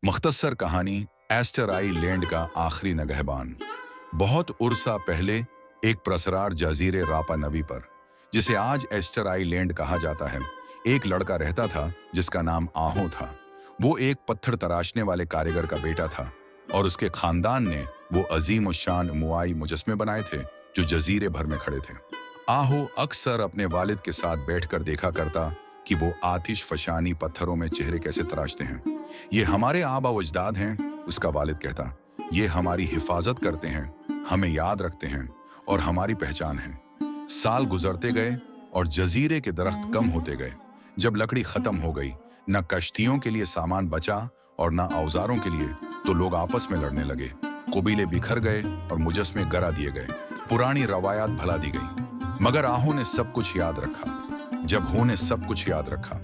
मुख्तसर कहानी ester island का आखिरी नगहबान। बहुत उरसा पहले एक प्रसरार जजीरे रापा नवी पर, जिसे आज एस्टर आइलैंड कहा जाता है, एक लड़का रहता था जिसका नाम आहो था। वो एक पत्थर तराशने वाले कारीगर का बेटा था और उसके खानदान ने वो अजीम शान मुआई मुजस्मे बनाए थे जो जजीरे भर में खड़े थे। आहो अक्सर अपने वालिद के साथ बैठकर देखा करता कि वो आतिश फशानी पत्थरों में चेहरे कैसे तराशते हैं। ये हमारे आबा अजदाद हैं, उसका वालिद कहता। ये हमारी हिफाजत करते हैं, हमें याद रखते हैं और हमारी पहचान है। साल गुजरते गए और जजीरे के दरख्त कम होते गए। जब लकड़ी खत्म हो गई, न कश्तियों के लिए सामान बचा और न औजारों के लिए, तो लोग आपस में लड़ने लगे। कबीले बिखर गए और मुजस्मे गरा दिए गए। पुरानी रवायात भुला दी गई। मगर आहो ने सब कुछ याद रखा। सब कुछ याद रखा।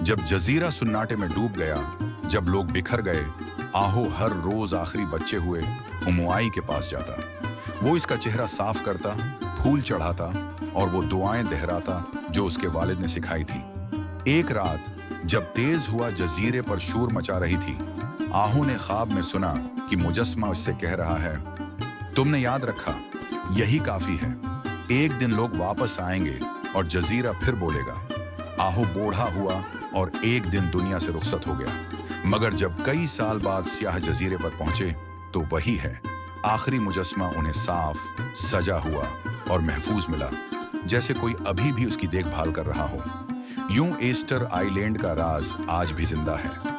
जब जजीरा सुन्नाटे में डूब गया, जब लोग बिखर गए, आहो हर रोज आखिरी बच्चे हुए हुमुआई के पास जाता। वो इसका चेहरा साफ करता, फूल चढ़ाता और वो दुआएं दोहराता जो उसके वालिद ने सिखाई थी। एक रात जब तेज हुआ जजीरे पर शोर मचा रही थी, आहो ने ख्वाब में सुना कि मुजस्मा उससे कह रहा है, तुमने याद रखा, यही काफी है। एक दिन लोग वापस आएंगे और जजीरा फिर बोलेगा। आहो बूढ़ा हुआ और एक दिन दुनिया से रुखसत हो गया। मगर जब कई साल बाद स्याह जजीरे पर पहुंचे, तो वही है। आखिरी मुजस्मा उन्हें साफ, सजा हुआ और महफूज मिला, जैसे कोई अभी भी उसकी देखभाल कर रहा हो। यूं एस्टर आइलैंड का राज आज भी जिंदा है।